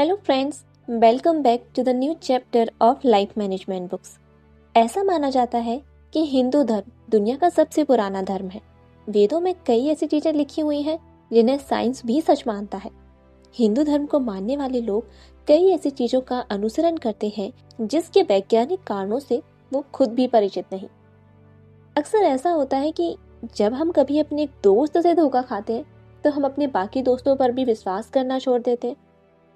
Hello friends, welcome back to the new chapter of life management books. ऐसा माना जाता है कि हिंदू धर्म दुनिया का सबसे पुराना धर्म है। वेदों में कई ऐसी चीजें लिखी हुई हैं जिन्हें साइंस भी सच मानता है। हिंदू धर्म को मानने वाले लोग कई ऐसी चीजों का अनुसरण करते हैं जिसके वैज्ञानिक कारणों से वो खुद भी परिचित नहीं। अक्सर ऐसा होता है कि जब हम कभी अपने एक दोस्त से धोखा खाते हैं तो हम अपने बाकी दोस्तों पर भी विश्वास करना छोड़ देते हैं।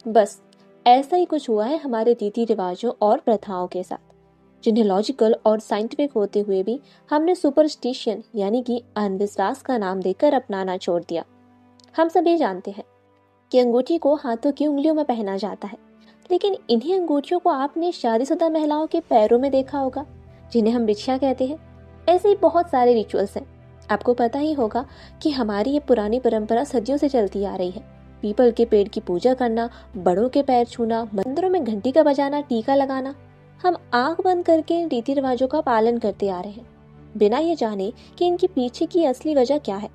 बस ऐसा ही कुछ हुआ है हमारे रीति रिवाजों और प्रथाओं के साथ, जिन्हें लॉजिकल और साइंटिफिक होते हुए भी हमने सुपरस्टिशन यानी कि अंधविश्वास का नाम देकर अपनाना छोड़ दिया। हम सभी जानते हैं कि अंगूठी को हाथों की उंगलियों में पहना जाता है, लेकिन इन्हीं अंगूठियों को आपने शादीशुदा महिलाओं के पैरों में देखा होगा, जिन्हें हम बिछिया कहते हैं। ऐसे ही बहुत सारे रिचुअल्स हैं। आपको पता ही होगा कि हमारी ये पुरानी परंपरा सदियों से चलती आ रही है। पीपल के पेड़ की पूजा करना, बड़ों के पैर छूना, मंदिरों में घंटी का बजाना, टीका लगाना, हम आंख बंद करके इन रीति रिवाजों का पालन करते आ रहे हैं, बिना ये जाने कि इनके पीछे की असली वजह क्या है।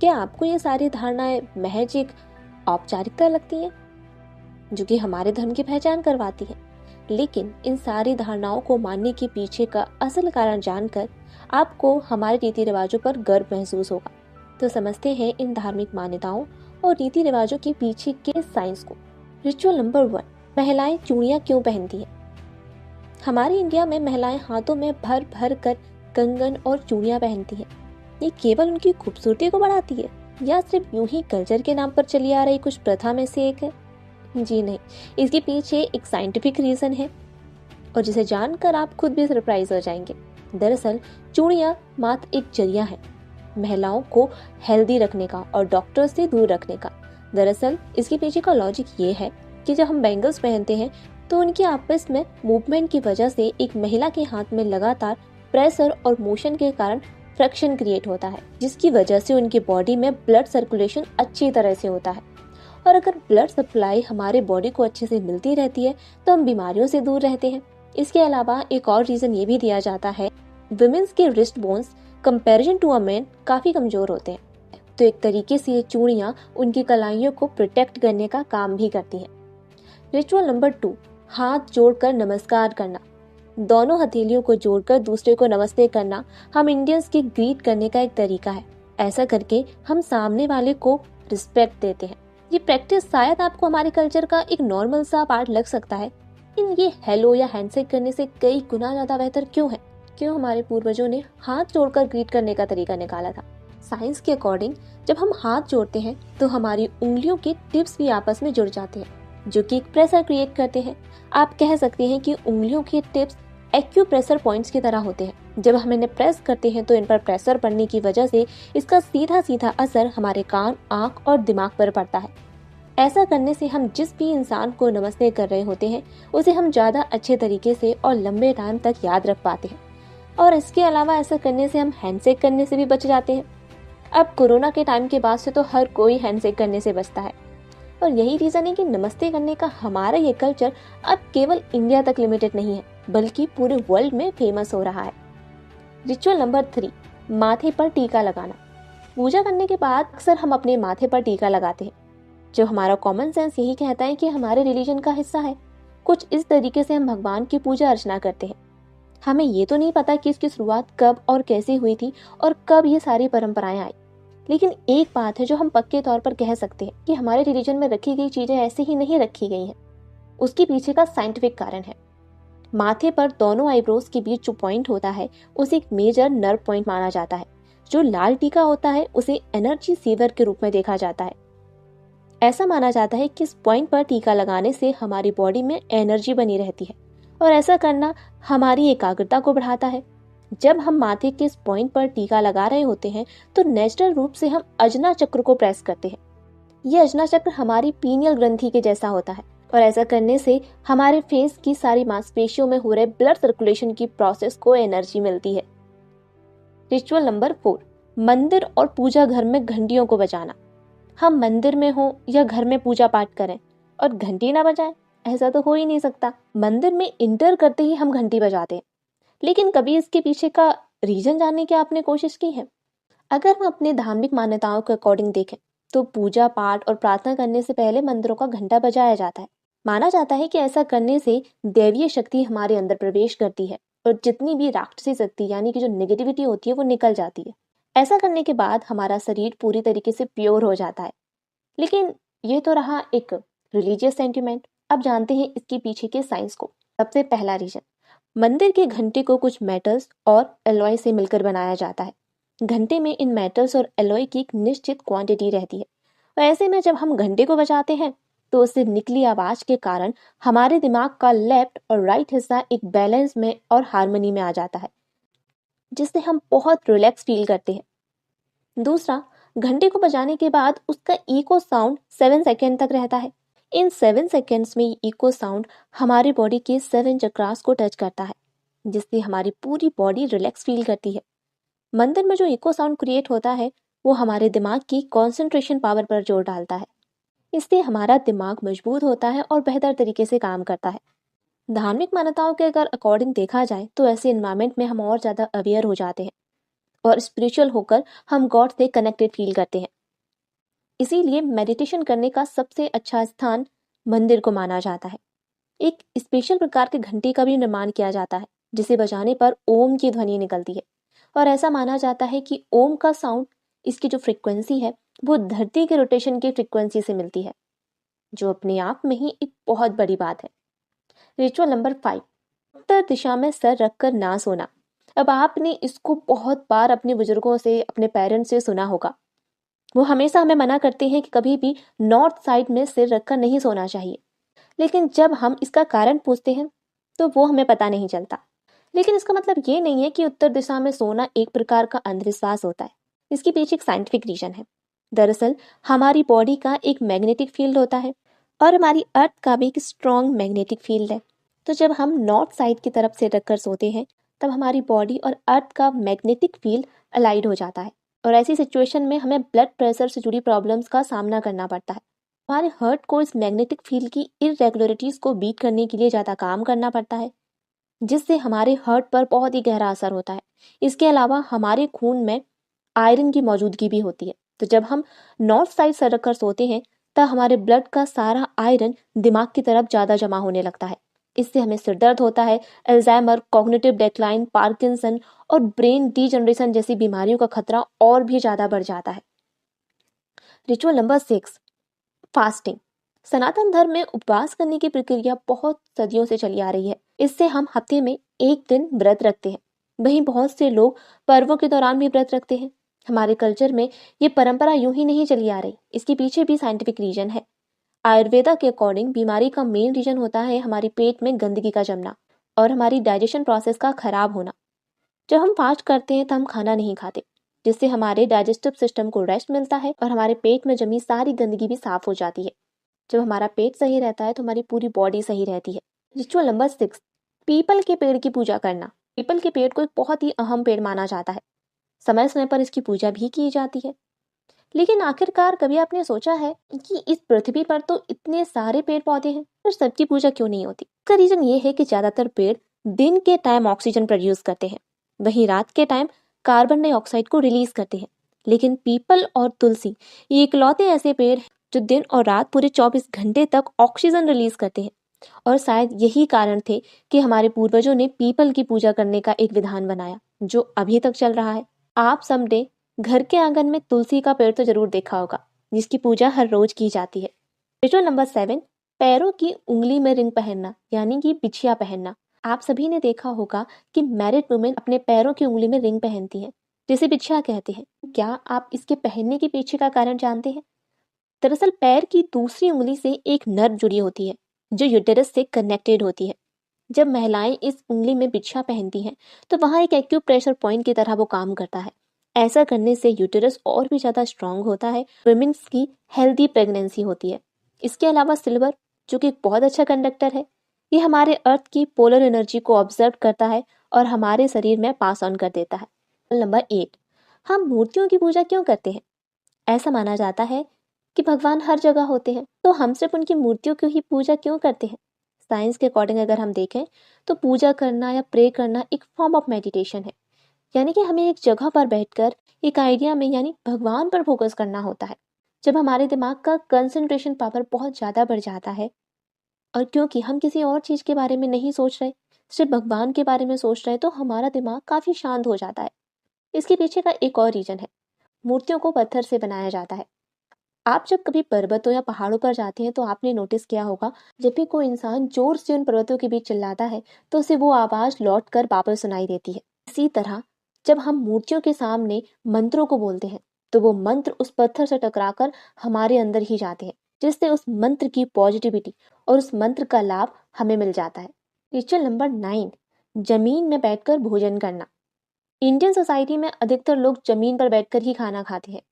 क्या आपको ये सारी धारणाएं महज एक औपचारिकता लगती हैं, जो कि हमारे धर्म की पहचान करवाती है? लेकिन इन सारी धारणाओं को मानने के पीछे का असल कारण जानकर आपको हमारे रीति रिवाजों पर गर्व महसूस होगा। तो समझते हैं इन धार्मिक मान्यताओं और रीति रिवाजों के पीछे के साइंस को। रिचुअल नंबर 1, महिलाएं चूड़ियां क्यों पहनती हैं? हमारे इंडिया में महिलाएं हाथों में भर भर कर कंगन और चूड़ियां पहनती हैं। ये केवल उनकी खूबसूरती को बढ़ाती है या सिर्फ यूं ही कल्चर के नाम पर चली आ रही कुछ प्रथा में से एक है? जी नहीं, इसके पीछे एक साइंटिफिक रीजन है और जिसे जानकर आप खुद भी सरप्राइज हो जाएंगे। दरअसल चूड़ियां मात्र एक जरिया है महिलाओं को हेल्दी रखने का और डॉक्टर से दूर रखने का। दरअसल इसके पीछे का लॉजिक ये है कि जब हम बैंगल्स पहनते हैं तो उनके आपस में मूवमेंट की वजह से एक महिला के हाथ में लगातार प्रेशर और मोशन के कारण फ्रिक्शन क्रिएट होता है, जिसकी वजह से उनकी बॉडी में ब्लड सर्कुलेशन अच्छी तरह से होता है। और अगर ब्लड सप्लाई हमारे बॉडी को अच्छे से मिलती रहती है तो हम बीमारियों से दूर रहते हैं। इसके अलावा एक और रीजन ये भी दिया जाता है, वुमेन्स के wrist bones comparison to a man काफी कमजोर होते हैं, तो एक तरीके से ये चूड़ियां उनकी कलाइयों को प्रोटेक्ट करने का काम भी करती हैं। रिचुअल नंबर 2, हाथ जोड़कर नमस्कार करना। दोनों हथेलियों को जोड़कर दूसरे को नमस्ते करना हम इंडियंस की ग्रीट करने का एक तरीका है। ऐसा करके हम सामने वाले को रिस्पेक्ट देते हैं। ये प्रैक्टिस शायद आपको हमारे कल्चर का एक नॉर्मल सा पार्ट लग सकता है, लेकिन ये हेलो या हैंडशेक करने से कई गुना ज्यादा बेहतर क्यों है? क्यों हमारे पूर्वजों ने हाथ जोड़कर ग्रीट करने का तरीका निकाला था? साइंस के अकॉर्डिंग जब हम हाथ जोड़ते हैं तो हमारी उंगलियों के टिप्स भी आपस में जुड़ जाते हैं, जो कि एक प्रेशर क्रिएट करते हैं। आप कह सकते हैं कि उंगलियों के टिप्स एक्यूप्रेशर पॉइंट्स की तरह होते हैं। जब हम इन्हें प्रेस करते हैं तो इन पर प्रेशर पड़ने की वजह से इसका सीधा सीधा असर हमारे कान, आंख और दिमाग पर पड़ता है। ऐसा करने से हम जिस भी इंसान को नमस्ते कर रहे होते हैं उसे हम ज्यादा अच्छे तरीके से और लंबे टाइम तक याद रख पाते हैं। और इसके अलावा ऐसा करने से हम हैंडशेक करने से भी बच जाते हैं। अब कोरोना के टाइम के बाद से तो हर कोई हैंडशेक करने से बचता है, और यही रीजन है कि नमस्ते करने का हमारा ये कल्चर अब केवल इंडिया तक लिमिटेड नहीं है, बल्कि पूरे वर्ल्ड में फेमस हो रहा है। रिचुअल नंबर 3, माथे पर टीका लगाना। पूजा करने के बाद अक्सर हम अपने माथे पर टीका लगाते हैं, जो हमारा कॉमन सेंस यही कहता है कि हमारे रिलीजन का हिस्सा है। कुछ इस तरीके से हम भगवान की पूजा अर्चना करते हैं। हमें ये तो नहीं पता कि इसकी शुरुआत कब और कैसे हुई थी और कब ये सारी परंपराएं आई, लेकिन एक बात है जो हम पक्के तौर पर कह सकते हैं कि हमारे रिलीजन में रखी गई चीजें ऐसे ही नहीं रखी गई हैं। उसके पीछे का साइंटिफिक कारण है। माथे पर दोनों आईब्रोज के बीच जो पॉइंट होता है उसे एक मेजर नर्व पॉइंट माना जाता है। जो लाल टीका होता है उसे एनर्जी सेवर के रूप में देखा जाता है। ऐसा माना जाता है कि इस पॉइंट पर टीका लगाने से हमारी बॉडी में एनर्जी बनी रहती है और ऐसा करना हमारी एकाग्रता को बढ़ाता है। जब हम माथे के इस पॉइंट पर टीका लगा रहे होते हैं तो नेचुरल रूप से हम अजना चक्र को प्रेस करते हैं। यह अजना चक्र हमारी पीनियल ग्रंथि के जैसा होता है और ऐसा करने से हमारे फेस की सारी मांसपेशियों में हो रहे ब्लड सर्कुलेशन की प्रोसेस को एनर्जी मिलती है। रिचुअल नंबर 4, मंदिर और पूजा घर में घंटियों को बजाना। हम मंदिर में हो या घर में पूजा पाठ करें और घंटी ना बजाएं, ऐसा तो हो ही नहीं सकता। मंदिर में इंटर करते ही हम घंटी बजाते हैं, लेकिन कभी इसके पीछे का रीजन जानने की आपने कोशिश की है? अगर हम अपने धार्मिक मान्यताओं के अकॉर्डिंग देखें तो पूजा पाठ और प्रार्थना करने से पहले मंदिरों का घंटा बजाया जाता है। माना जाता है कि ऐसा करने से दैवीय शक्ति हमारे अंदर प्रवेश करती है और जितनी भी राक्षसी शक्ति यानी कि जो नेगेटिविटी होती है वो निकल जाती है। ऐसा करने के बाद हमारा शरीर पूरी तरीके से प्योर हो जाता है। लेकिन ये तो रहा एक रिलीजियस सेंटिमेंट। अब जानते हैं इसके पीछे के साइंस को। सबसे पहला रीजन, मंदिर के घंटे को कुछ मेटल्स और एलॉय से मिलकर बनाया जाता है। घंटे में इन मेटल्स और एलॉय की एक निश्चित क्वांटिटी रहती है। और ऐसे में जब हम घंटे को बजाते हैं तो उससे निकली आवाज के कारण हमारे दिमाग का लेफ्ट और राइट हिस्सा एक बैलेंस में और हार्मनी में आ जाता है, जिससे हम बहुत रिलैक्स फील करते हैं। दूसरा, घंटे को बजाने के बाद उसका इको साउंड 7 सेकेंड तक रहता है। इन 7 सेकेंड्स में इको साउंड हमारे बॉडी के 7 चक्रास को टच करता है, जिससे हमारी पूरी बॉडी रिलैक्स फील करती है। मंदिर में जो इको साउंड क्रिएट होता है वो हमारे दिमाग की कंसंट्रेशन पावर पर जोर डालता है। इससे हमारा दिमाग मजबूत होता है और बेहतर तरीके से काम करता है। धार्मिक मान्यताओं के अगर अकॉर्डिंग देखा जाए तो ऐसे इन्वायरमेंट में हम और ज़्यादा अवेयर हो जाते हैं और स्पिरिचुअल होकर हम गॉड से कनेक्टेड फील करते हैं। इसीलिए मेडिटेशन करने का सबसे अच्छा स्थान मंदिर को माना जाता है। एक स्पेशल प्रकार के घंटे का भी निर्माण किया जाता है जिसे बजाने पर ओम की ध्वनि निकलती है और ऐसा माना जाता है कि ओम का साउंड, इसकी जो फ्रिक्वेंसी है वो धरती के रोटेशन की फ्रिक्वेंसी से मिलती है, जो अपने आप में ही एक बहुत बड़ी बात है। रिचुअल नंबर 5, उत्तर दिशा में सर रखकर ना सोना। अब आपने इसको बहुत बार अपने बुजुर्गों से, अपने पेरेंट्स से सुना होगा। वो हमेशा हमें मना करते हैं कि कभी भी नॉर्थ साइड में सिर रखकर नहीं सोना चाहिए, लेकिन जब हम इसका कारण पूछते हैं तो वो हमें पता नहीं चलता। लेकिन इसका मतलब ये नहीं है कि उत्तर दिशा में सोना एक प्रकार का अंधविश्वास होता है। इसके पीछे एक साइंटिफिक रीजन है। दरअसल हमारी बॉडी का एक मैग्नेटिक फील्ड होता है और हमारी अर्थ का भी एक स्ट्रॉन्ग मैग्नेटिक फील्ड है। तो जब हम नॉर्थ साइड की तरफ से रखकर सोते हैं तब हमारी बॉडी और अर्थ का मैग्नेटिक फील्ड अलाइड हो जाता है और ऐसी सिचुएशन में हमें ब्लड प्रेशर से जुड़ी प्रॉब्लम्स का सामना करना पड़ता है। हमारे हार्ट को इस मैग्नेटिक फील्ड की इरेगुलरिटीज को बीट करने के लिए ज़्यादा काम करना पड़ता है, जिससे हमारे हार्ट पर बहुत ही गहरा असर होता है। इसके अलावा हमारे खून में आयरन की मौजूदगी भी होती है। तो जब हम नॉर्थ साइड सर रखकर सोते हैं तब हमारे ब्लड का सारा आयरन दिमाग की तरफ ज़्यादा जमा होने लगता है। इससे हमें सिर दर्द होता है, अल्जाइमर, कॉग्निटिव डेक्लाइन, पार्किंसन और ब्रेन डीजनरेशन जैसी बीमारियों का खतरा और भी ज़्यादा बढ़ जाता है। Ritual number 6, fasting. सनातन धर्म में उपवास करने की प्रक्रिया बहुत सदियों से चली आ रही है। इससे हम हफ्ते में एक दिन व्रत रखते हैं। वहीं बहुत से लोग पर्वों के दौरान भी व्रत रखते हैं। हमारे कल्चर में ये परंपरा यूं ही नहीं चली आ रही, इसके पीछे भी साइंटिफिक रीजन है। आयुर्वेदा के अकॉर्डिंग बीमारी का मेन रीजन होता है हमारे पेट में गंदगी का जमना और हमारी डाइजेशन प्रोसेस का खराब होना। जब हम फास्ट करते हैं तो हम खाना नहीं खाते, जिससे हमारे डाइजेस्टिव सिस्टम को रेस्ट मिलता है और हमारे पेट में जमी सारी गंदगी भी साफ हो जाती है। जब हमारा पेट सही रहता है तो हमारी पूरी बॉडी सही रहती है। रिचुअल नंबर 6, पीपल के पेड़ की पूजा करना। पीपल के पेड़ को एक बहुत ही अहम पेड़ माना जाता है। समय समय पर इसकी पूजा भी की जाती है। लेकिन आखिरकार कभी आपने सोचा है कि इस पृथ्वी पर तो इतने सारे पेड़ पौधे हैं, पर सबकी पूजा क्यों नहीं होती? इसका रीजन ये है कि ज्यादातर पेड़ दिन के टाइम ऑक्सीजन प्रोड्यूस करते हैं, वहीं रात के टाइम कार्बन डाइऑक्साइड को रिलीज करते हैं। लेकिन पीपल और तुलसी ये इकलौते ऐसे पेड़ हैं जो दिन और रात पूरे 24 घंटे तक ऑक्सीजन रिलीज करते हैं। और शायद यही कारण थे कि हमारे पूर्वजों ने पीपल की पूजा करने का एक विधान बनाया जो अभी तक चल रहा है। आप समडे घर के आंगन में तुलसी का पेड़ तो जरूर देखा होगा, जिसकी पूजा हर रोज की जाती है। रिचुअल नंबर 7, पैरों की उंगली में रिंग पहनना यानी कि बिछिया पहनना। आप सभी ने देखा होगा कि मैरिड वुमेन अपने पैरों की उंगली में रिंग पहनती हैं, जिसे बिछिया कहते हैं। क्या आप इसके पहनने के पीछे का कारण जानते हैं? दरअसल पैर की दूसरी उंगली से एक नर्व जुड़ी होती है जो यूटेरस से कनेक्टेड होती है। जब महिलाएं इस उंगली में बिछिया पहनती हैं तो वहां एक एक्यूप्रेशर पॉइंट की तरह वो काम करता है। ऐसा करने से यूटेरस और भी ज्यादा स्ट्रांग होता है, वुमेन्स की हेल्दी प्रेगनेंसी होती है। इसके अलावा सिल्वर, जो कि एक बहुत अच्छा कंडक्टर है, ये हमारे अर्थ की पोलर एनर्जी को ऑब्जर्व करता है और हमारे शरीर में पास ऑन कर देता है। नंबर 8, हम मूर्तियों की पूजा क्यों करते हैं? ऐसा माना जाता है कि भगवान हर जगह होते हैं, तो हम सिर्फ उनकी मूर्तियों की ही पूजा क्यों करते हैं? साइंस के अकॉर्डिंग अगर हम देखें तो पूजा करना या प्रे करना एक फॉर्म ऑफ मेडिटेशन है। यानी कि हमें एक जगह पर बैठकर एक आइडिया में यानी भगवान पर फोकस करना होता है। जब हमारे दिमाग का कंसंट्रेशन पावर बहुत ज़्यादा बढ़ जाता है और क्योंकि हम किसी और चीज़ के बारे में नहीं सोच रहे, सिर्फ भगवान के बारे में सोच रहे, तो हमारा दिमाग काफ़ी शांत हो जाता है। इसके पीछे का एक और रीज़न है, मूर्तियों को पत्थर से बनाया जाता है। आप जब कभी पर्वतों या पहाड़ों पर जाते हैं तो आपने नोटिस किया होगा, जब भी कोई इंसान जोर से उन पर्वतों के बीच चिल्लाता है तो उसे वो आवाज़ लौट कर वापस सुनाई देती है। इसी तरह जब हम मूर्तियों के सामने मंत्रों को बोलते हैं तो वो मंत्र उस पत्थर से टकराकर हमारे अंदर ही जाते हैं, जिससे उस मंत्र की पॉजिटिविटी और उस मंत्र का लाभ हमें मिल जाता है। रिचुअल नंबर 9, जमीन में बैठकर भोजन करना। इंडियन सोसाइटी में अधिकतर लोग जमीन पर बैठकर ही खाना खाते हैं।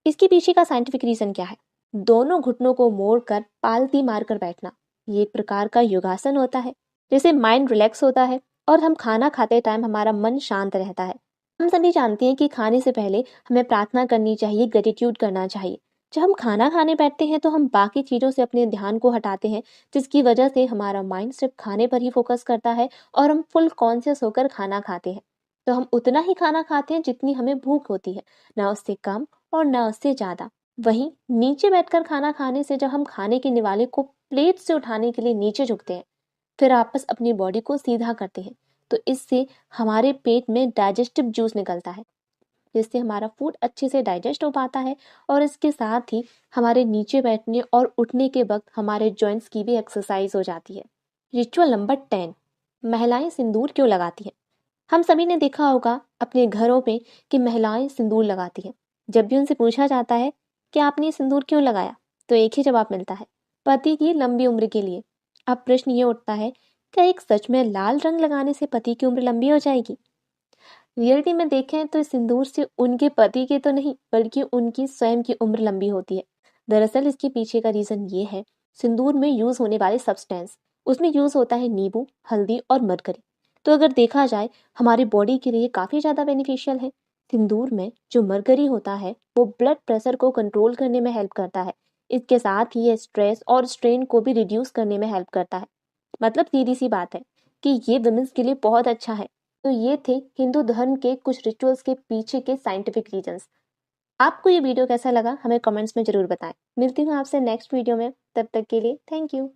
इसके पीछे का साइंटिफिक रीजन क्या है? दोनों घुटनों को मोड़कर पालती मारकर बैठना, ये एक प्रकार का योगासन होता है, जिससे माइंड रिलैक्स होता है और हम खाना खाते टाइम हमारा मन शांत रहता है। हम सभी जानते हैं कि खाने से पहले हमें प्रार्थना करनी चाहिए, ग्रेटिट्यूड करना चाहिए। जब हम खाना खाने बैठते हैं तो हम बाकी चीज़ों से अपने ध्यान को हटाते हैं, जिसकी वजह से हमारा माइंड सिर्फ खाने पर ही फोकस करता है और हम फुल कॉन्शियस होकर खाना खाते हैं। तो हम उतना ही खाना खाते हैं जितनी हमें भूख होती है, ना उससे कम और ना उससे ज़्यादा। वहीं नीचे बैठकर खाना खाने से जब हम खाने के निवाले को प्लेट से उठाने के लिए नीचे झुकते हैं, फिर आपस अपनी बॉडी को सीधा करते हैं, तो इससे हमारे पेट में डाइजेस्टिव जूस निकलता है, जिससे हमारा फूड अच्छे से डाइजेस्ट हो पाता है और इसके साथ ही हमारे नीचे बैठने और उठने के वक्त हमारे जॉइंट्स की भी एक्सरसाइज हो जाती है। रिचुअल नंबर 10, महिलाएं सिंदूर क्यों लगाती हैं? हम सभी ने देखा होगा अपने घरों में कि महिलाएं सिंदूर लगाती हैं। जब भी उनसे पूछा जाता है कि आपने सिंदूर क्यों लगाया, तो एक ही जवाब मिलता है, पति की लंबी उम्र के लिए। अब प्रश्न ये उठता है, क्या एक सच में लाल रंग लगाने से पति की उम्र लंबी हो जाएगी? रियलिटी में देखें तो इस सिंदूर से उनके पति की तो नहीं, बल्कि उनकी स्वयं की उम्र लंबी होती है। दरअसल इसके पीछे का रीजन ये है, सिंदूर में यूज होने वाले सब्सटेंस, उसमें यूज होता है नींबू, हल्दी और मरकरी। तो अगर देखा जाए, हमारी बॉडी के लिए काफी ज्यादा बेनिफिशियल है। सिंदूर में जो मरकरी होता है वो ब्लड प्रेशर को कंट्रोल करने में हेल्प करता है। इसके साथ ही ये स्ट्रेस और स्ट्रेन को भी रिड्यूस करने में हेल्प करता है। मतलब सीधी सी बात है कि ये वुमेन्स के लिए बहुत अच्छा है। तो ये थे हिंदू धर्म के कुछ रिचुअल्स के पीछे के साइंटिफिक रीजंस। आपको ये वीडियो कैसा लगा हमें कमेंट्स में जरूर बताएं। मिलती हूँ आपसे नेक्स्ट वीडियो में, तब तक के लिए थैंक यू।